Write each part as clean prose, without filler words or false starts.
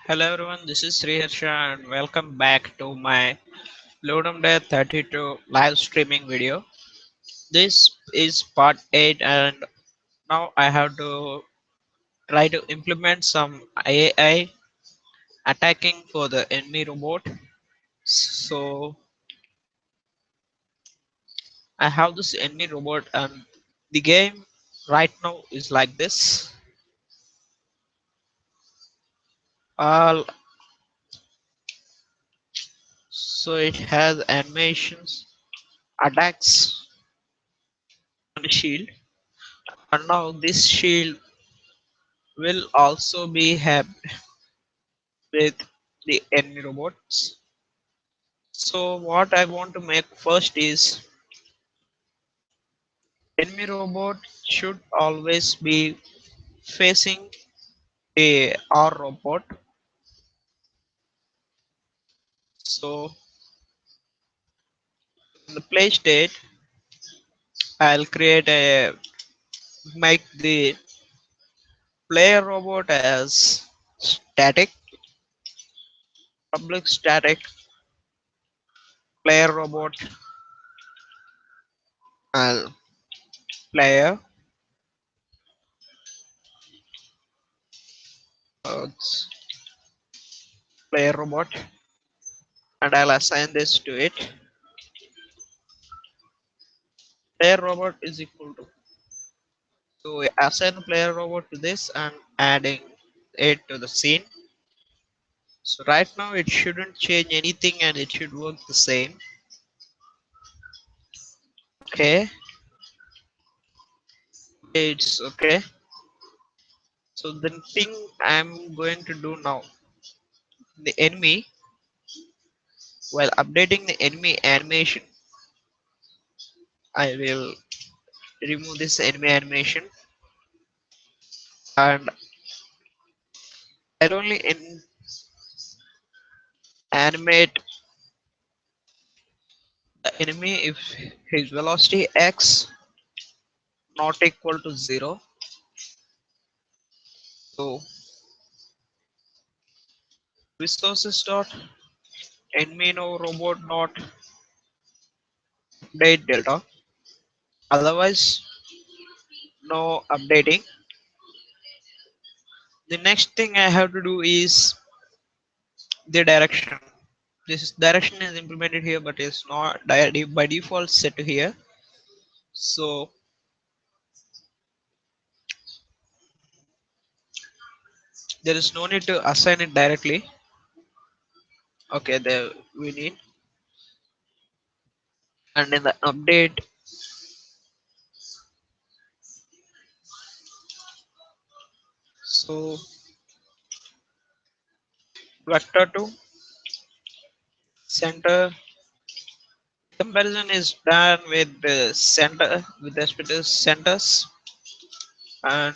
Hello everyone, this is Sri Harsha and welcome back to my LudumDare 32 live streaming video. This is part 8 and now I have to try to implement some AI attacking for the enemy robot. So I have this enemy robot and the game right now is like this. Uh, so it has animations, attacks on the shield, and now this shield will also be helped with the enemy robots. So what I want to make first is enemy robot should always be facing a R robot. So in the play state, I'll create a make the player robot as static, public static player robot, and player uh, player robot, and I'll assign this to it. Player robot is equal to, so we assign player robot to this and adding it to the scene. So right now it shouldn't change anything and it should work the same. Okay, it's okay. So the thing I'm going to do now, the enemy, while updating the enemy animation, I will remove this enemy animation and I'll only animate the enemy if his velocity x not equal to 0. So resources dot enemy no robot dot update delta, otherwise no updating. The next thing I have to do is the direction. This direction is implemented here but it's not by default set to here. So there is no need to assign it directly. Okay, there we need, and in the update, so vector to center. Comparison is done with the center with respect to centers, and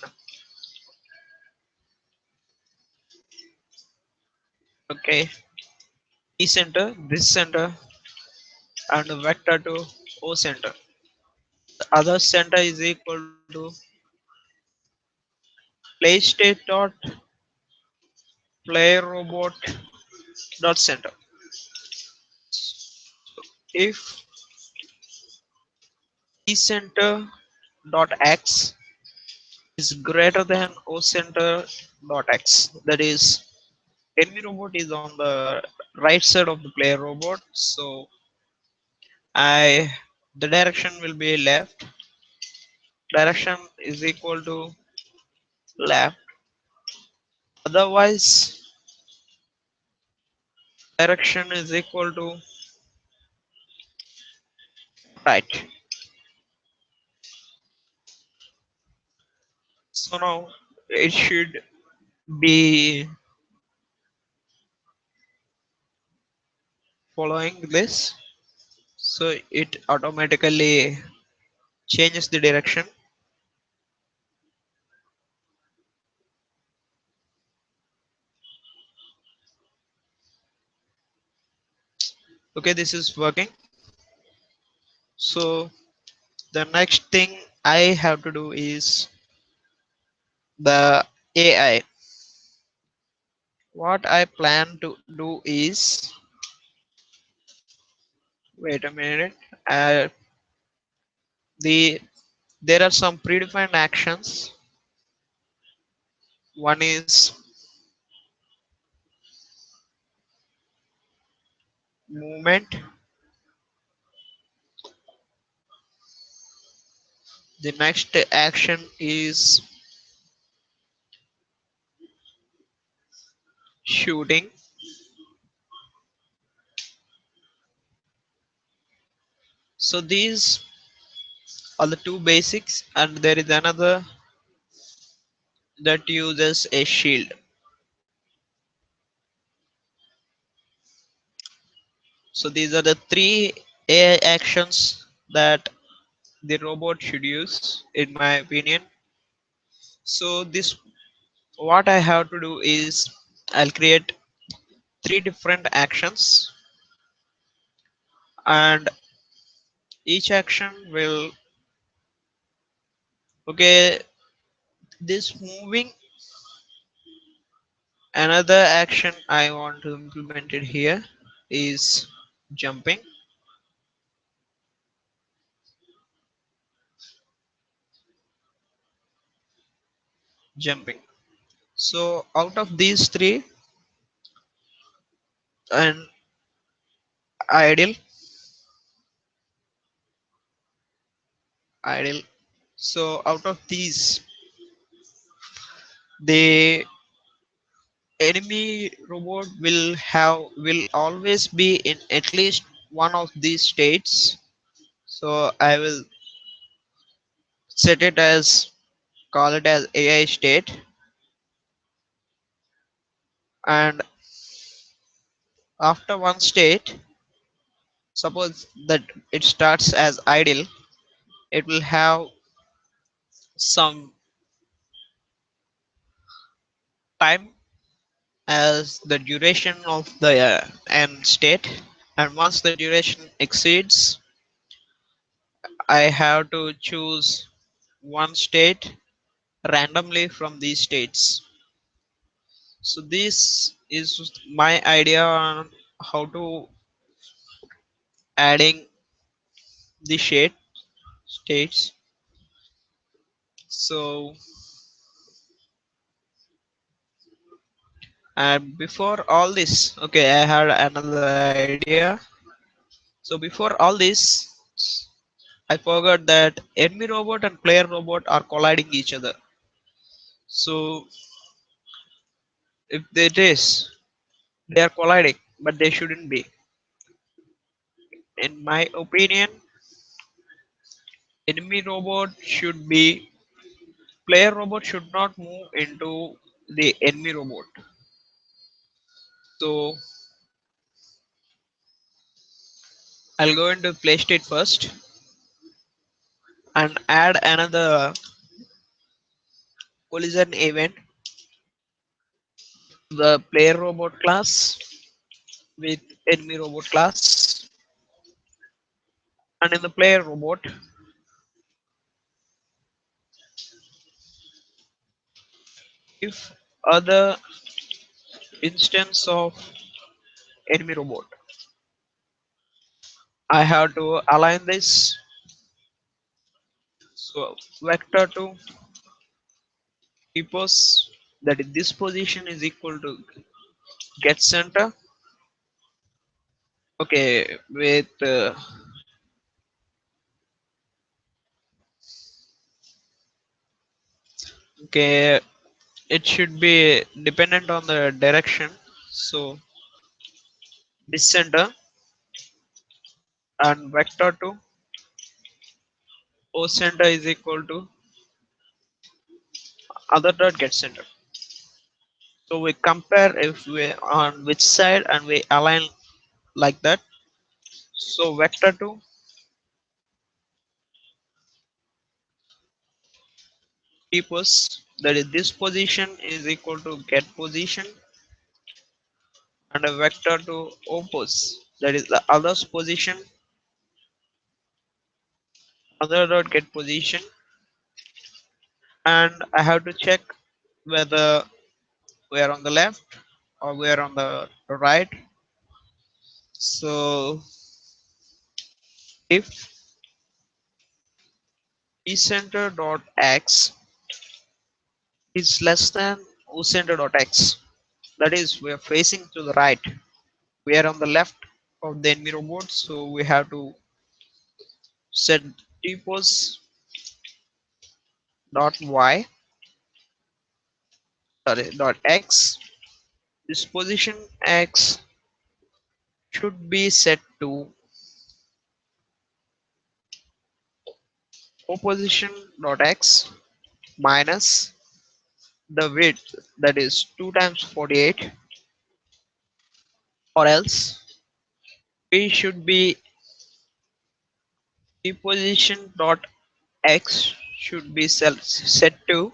okay, e center, this center, and the vector to o center. The other center is equal to play state dot play robot dot center. If e center dot x is greater than o center dot x, that is enemy robot is on the right side of the player robot, so I the direction will be left. Direction is equal to left, otherwise direction is equal to right. So now it should be following this, so it automatically changes the direction. Okay, this is working. So the next thing I have to do is the AI. what I plan to do is, wait a minute. Uh, there are some predefined actions. One is movement. The next action is shooting. So these are the two basics, and there is another that uses a shield. So these are the three AI actions that the robot should use, in my opinion. So this, what I have to do is, I'll create three different actions, and each action will, okay, this moving, another action I want to implement it here is jumping. Jumping. So out of these three, and idle, idle. So out of these, the enemy robot will always be in at least one of these states. So I will set it as, call it as AI state, and after one state, suppose that it starts as idle, it will have some time as the duration of the end state, and once the duration exceeds, I have to choose one state randomly from these states. So this is my idea on how to adding the shade states. So before all this, okay, I had another idea. So before all this, I forgot that enemy robot and player robot are colliding each other. So if it is, they are colliding, but they shouldn't be. In my opinion, enemy robot should be, player robot should not move into the enemy robot. So I'll go into play state first and add another collision event, the player robot class with enemy robot class, and in the player robot, if other instance of enemy robot, I have to align this. So vector to equals, that is this position is equal to get center. Okay, with okay, it should be dependent on the direction. So this center, and vector to o center is equal to other dot get center. So we compare if we on which side and we align like that. So vector to equals, that is this position is equal to get position, and a vector to oppose, that is the other's position, other dot get position, and I have to check whether we are on the left or we are on the right. So if ecenter.x is less than ocenter.x, that is we are facing to the right, we are on the left of the enemy robot, so we have to set tpos dot y, sorry, dot x. This position x should be set to opposition dot x minus the width, that is 2 times 48, or else we should be deposition dot x should be set to,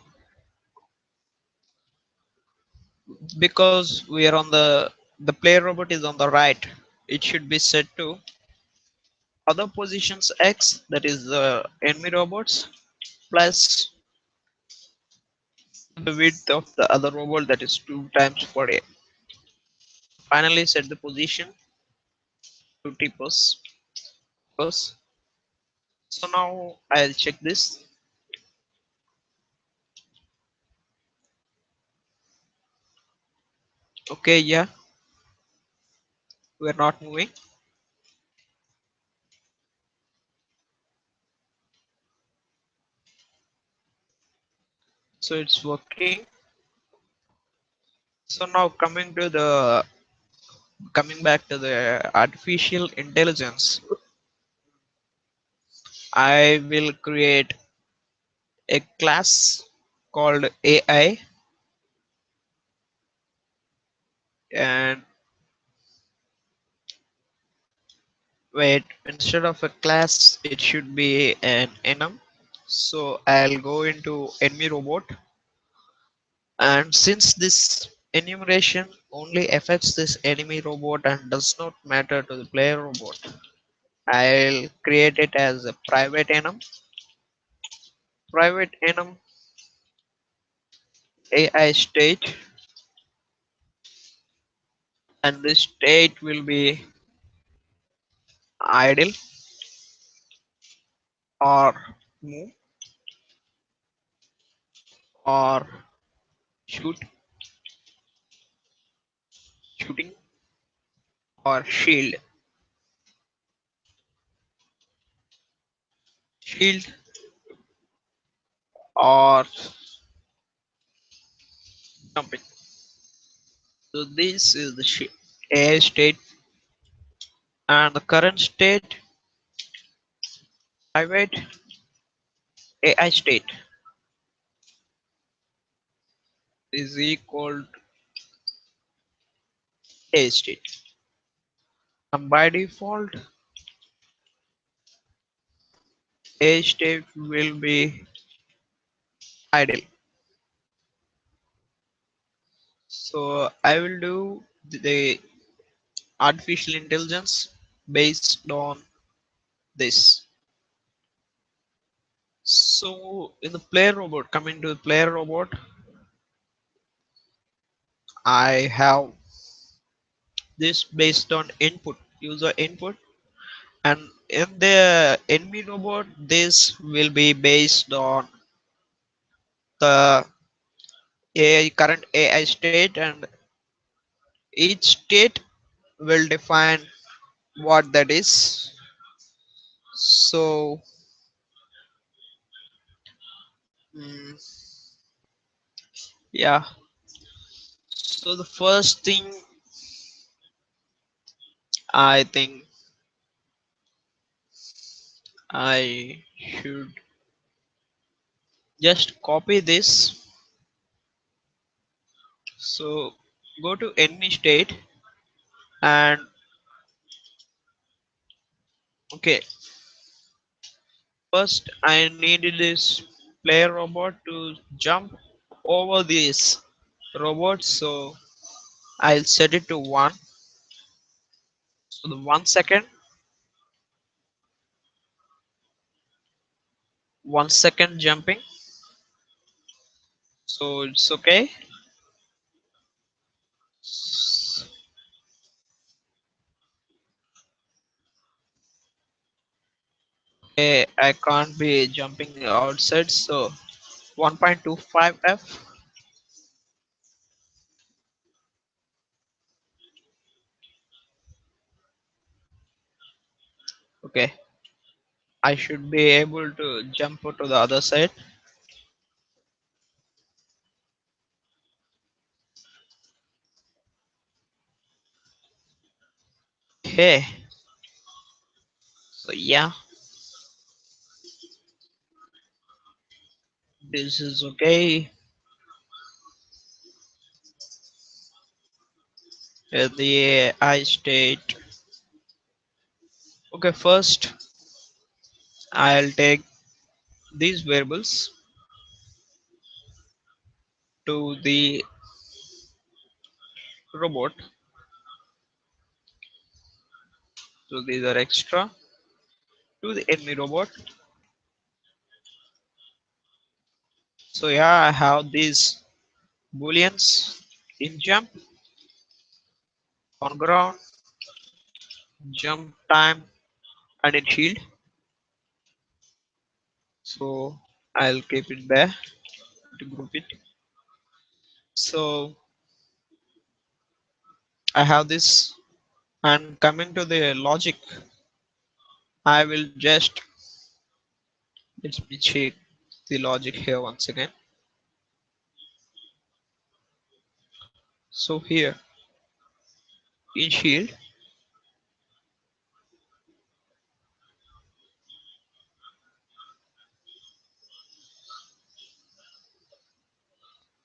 because we are on the player robot is on the right, it should be set to other positions x, that is the enemy robots, plus the width of the other robot, that is 2 times 48. Finally set the position to tpos. So now I'll check this. Okay, yeah, we're not moving, so it's working. So now coming back to the artificial intelligence, I will create a class called AI, and wait, instead of a class it should be an enum. So I'll go into enemy robot, and since this enumeration only affects this enemy robot and does not matter to the player robot, I'll create it as a private enum AI state, and this state will be idle or move or shoot, shooting or shield or jumping. So this is the AI state, and the current state private AI state is equal to AI state, and by default AI state will be idle. So I will do the artificial intelligence based on this. So in the player robot, coming to the player robot, I have this based on input, user input, and in the enemy robot this will be based on the AI, current AI state, and each state will define what that is. So mm, yeah, so the first thing I think I should just copy this. So go to enemy state, and okay, first I needed this player robot to jump over this robot, so I'll set it to 1. So the 1 second, 1 second jumping, so it's okay. I can't be jumping outside, so 1.25 F. Okay, I should be able to jump to the other side. Okay, so yeah, this is okay. The I state. Okay, first I'll take these variables to the robot. So these are extra to the enemy robot. So yeah, I have these booleans in jump, on ground, jump time, and in shield. So I'll keep it there to group it. So I have this, and coming to the logic, I will just let me check the logic here once again. So here in shield,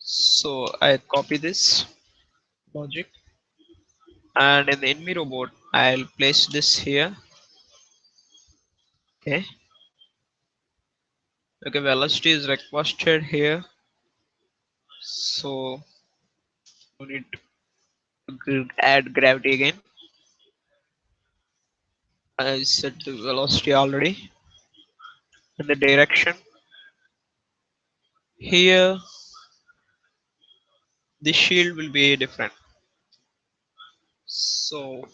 so I copy this logic, and in the enemy robot, I'll place this here. Okay, okay, velocity is requested here, so we need to add gravity again. I set the velocity already, and the direction here. The shield will be different. So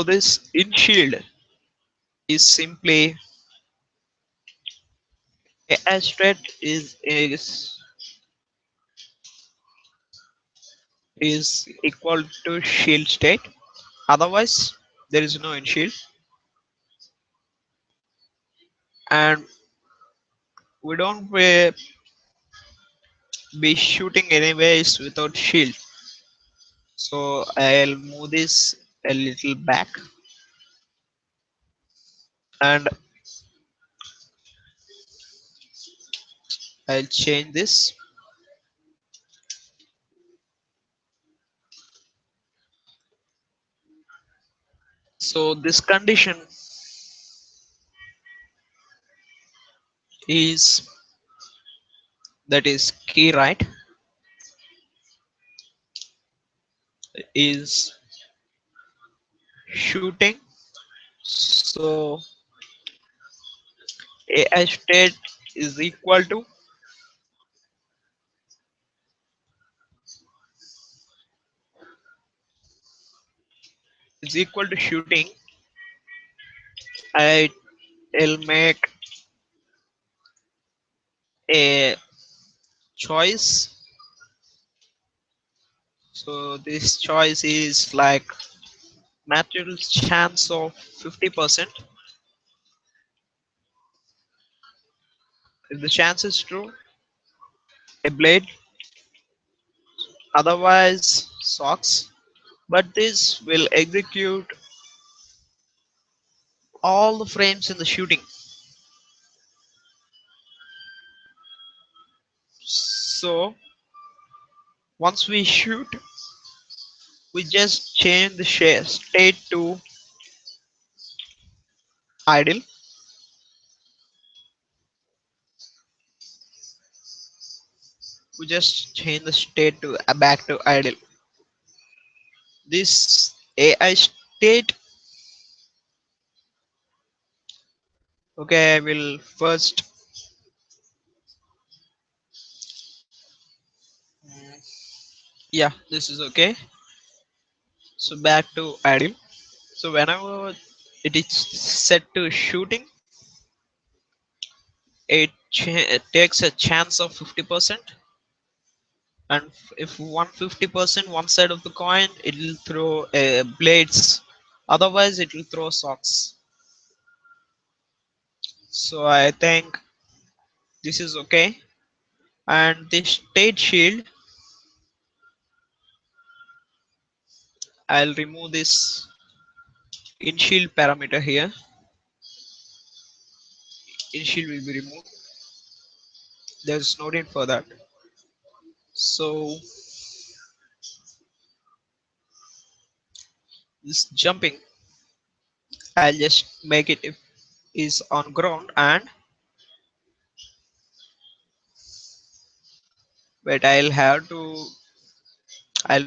this in shield is simply a state is equal to shield state. Otherwise, there is no in shield, and we don't be shooting anyways without shield. So I'll move this a little back, and I'll change this. So this condition is that is key right is shooting. So AI state is equal to shooting. I will make a choice. So this choice is like natural chance of 50%. If the chance is true, a blade, otherwise socks. But this will execute all the frames in the shooting. So once we shoot, we just change the state to idle. We just change the state to back to idle. This AI state. Okay, I will first Yeah, this is okay. So back to idle. So whenever it is set to shooting, it takes a chance of 50%, and if 150% one side of the coin, it will throw blades. Otherwise, it will throw socks. So I think this is okay. And this state shield, I'll remove this in shield parameter here. In shield will be removed. There's no need for that. So this jumping, I'll just make it if is on ground, and but I'll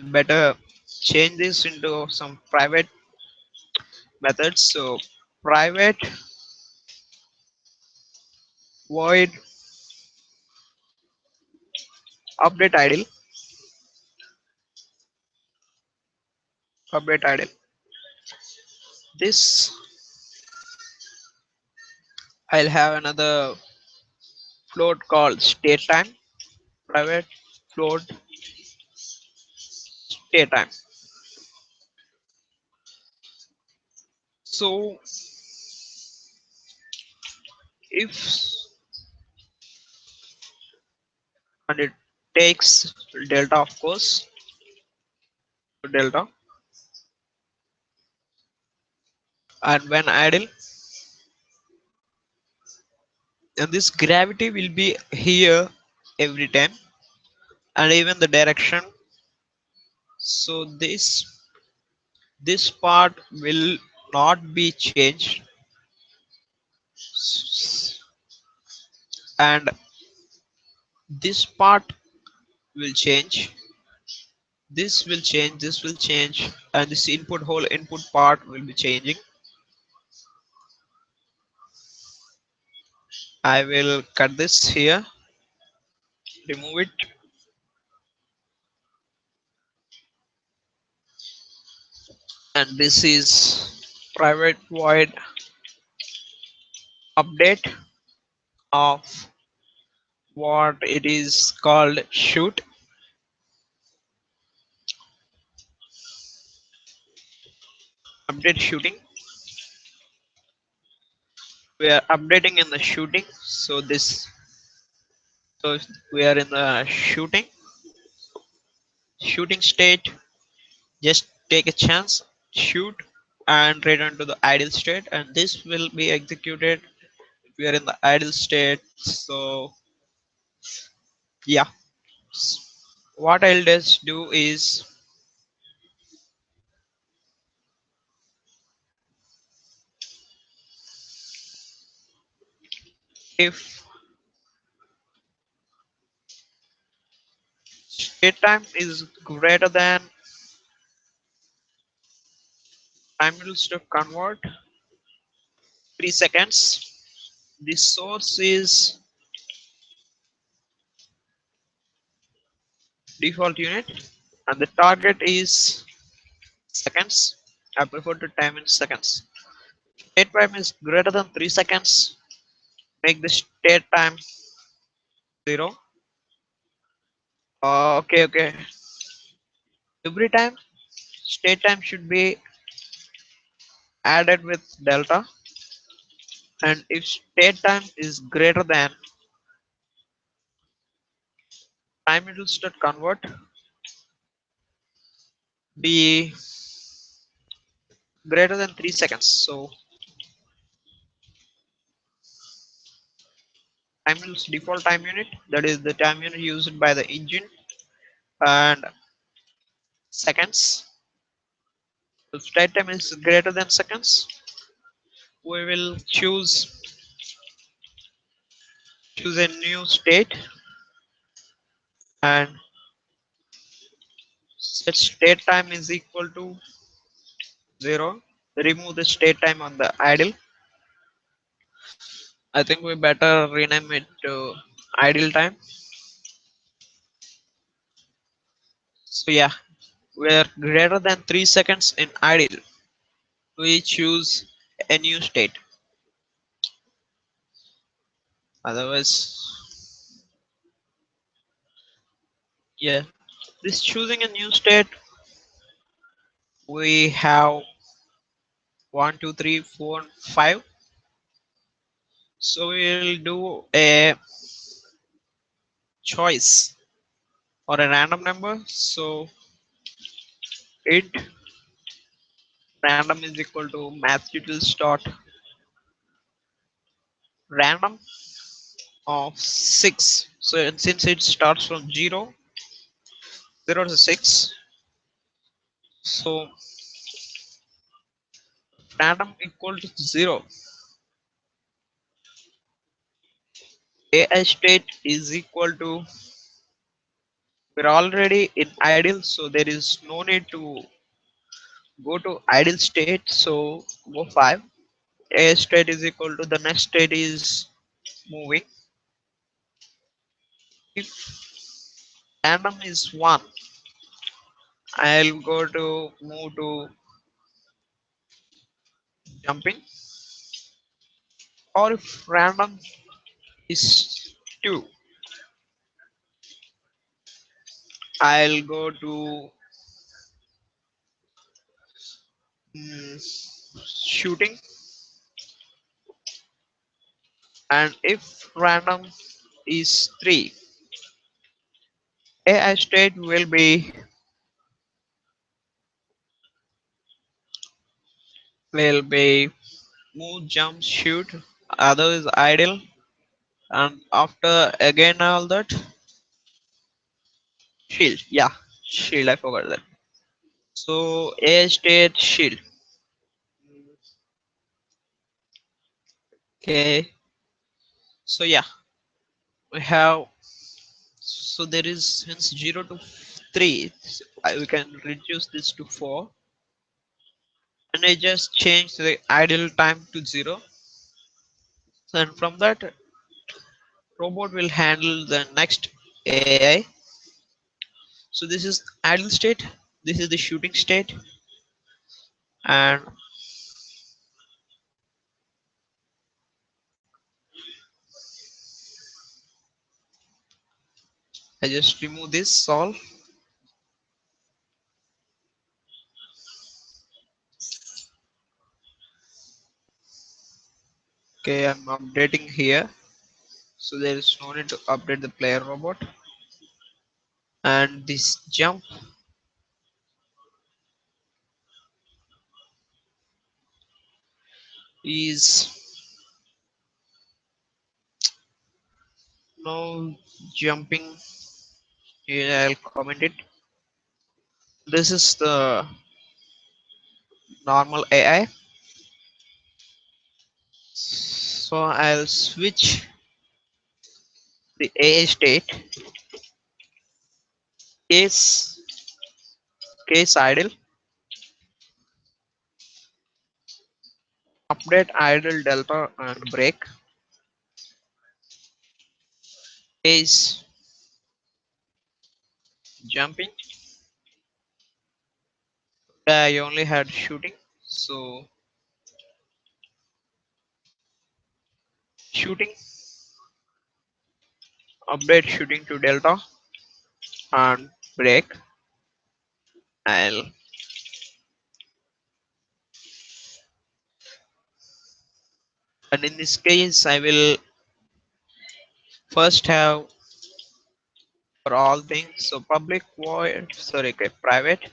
better change this into some private methods. So private void update idle, update idle. This I'll have another float called state time, private float state time. So if and it takes delta, of course, delta, and when idle, and this gravity will be here every time, and even the direction. So this part will not be changed, and this part will change, this will change, this will change, and this input, whole input part will be changing. I will cut this here, remove it, and this is private void update of what it is called shoot, update shooting. We are updating in the shooting. So we are in the shooting state. Just take a chance, shoot, and return to the idle state, and this will be executed if we are in the idle state. So yeah, what I'll just do is, if state time is greater than time used to convert 3 seconds, the source is default unit and the target is seconds. I prefer to time in seconds. State time is greater than 3 seconds, make the state time 0. Okay, okay. Every time state time should be added with delta, and if state time is greater than time it will start convert, be greater than 3 seconds. So time is default time unit, that is the time unit used by the engine, and seconds. If state time is greater than seconds, we will choose a new state and set state time is equal to 0. Remove the state time on the idle. I think we better rename it to idle time. So yeah, we're greater than 3 seconds in idle. We choose a new state. Otherwise, yeah, this choosing a new state, we have one, two, three, four, five. So we'll do a choice or a random number. So int random is equal to mathutils dot random of 6. So since it starts from 0 to 6, so random equal to 0, AI state is equal to, we're already in idle, so there is no need to go to idle state. So go 5. AI state is equal to, the next state is moving. If random is 1, I'll go to move to jumping. Or if random is 2, I'll go to shooting. And if random is 3, AI state will be move, jump, shoot. Other is idle. And after again all that, shield. Yeah, shield. I forgot that. So AI state shield. Okay. So yeah, we have. So there is since 0 to 3. We can reduce this to 4, and I just change the idle time to 0. So, and from that, robot will handle the next AI. So this is idle state, this is the shooting state, and I just remove this all. Okay, I'm updating here, so there is no need to update the player robot. And this jump is no jumping. Here I'll comment it. This is the normal AI. So I'll switch the AI state, case case idle, update idle delta and break, case jumping. I only had shooting, so shooting, update shooting to delta and break. I'll and in this case I will first have for all things, so public void, sorry, okay, private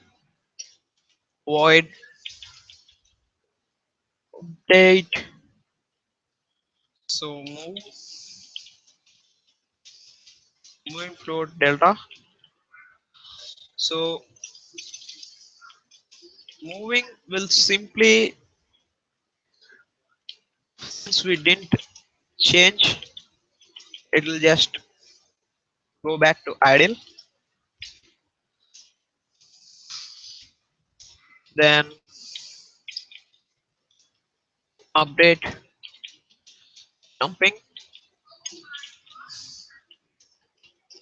void date. So moving float delta. So moving will simply, since we didn't change, it will just go back to idle. Then update jumping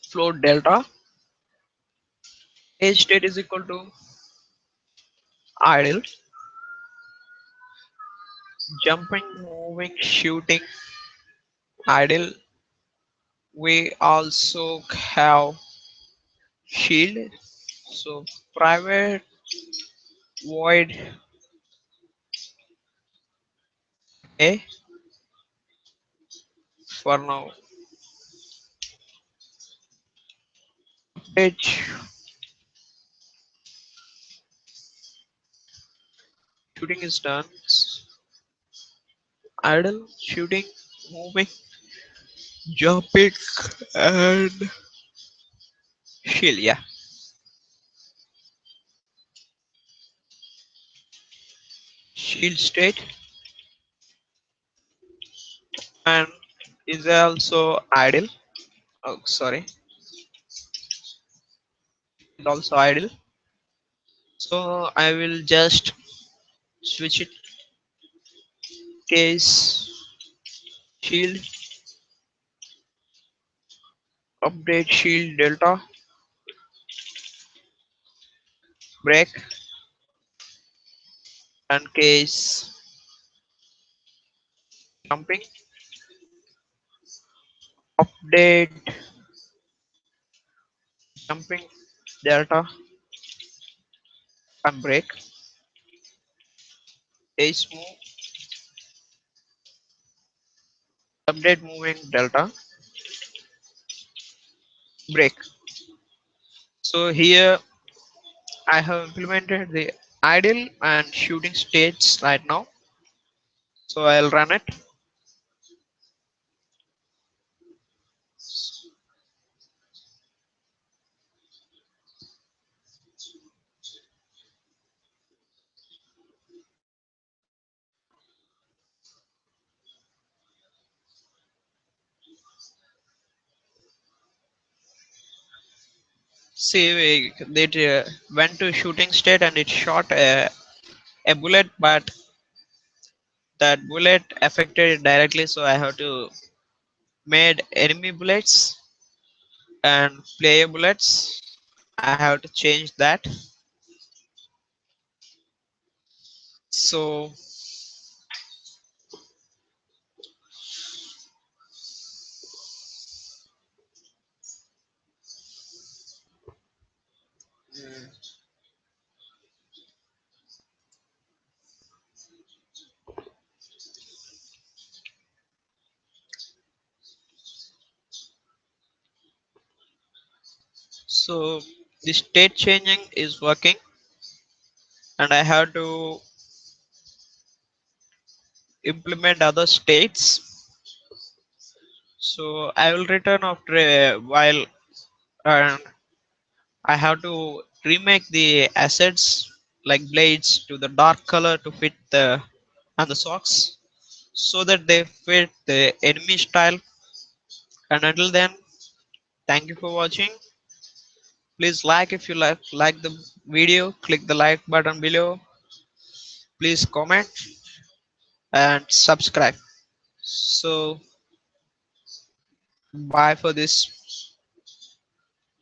float delta Age state is equal to idle, jumping, moving, shooting, idle. We also have shield. So private void A for now. Page shooting is done. Idle, shooting, moving, jumping, and shield. Yeah, shield state and is also idle. Oh, sorry, is also idle. So I will just switch it case shield update shield delta break and case jumping update jumping delta and break case move update moving delta break. So here I have implemented the idle and shooting states right now. So I'll run it. See, it went to shooting state and it shot a bullet, but that bullet affected it directly. So I have to made enemy bullets and player bullets. I have to change that. So so the state changing is working, and I have to implement other states. So I will return after a while, and I have to remake the assets like blades to the dark color to fit the and the socks so that they fit the enemy style. And until then, thank you for watching. Please like if you like the video, click the like button below. Please comment and subscribe. So bye for this.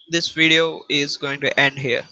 This video is going to end here.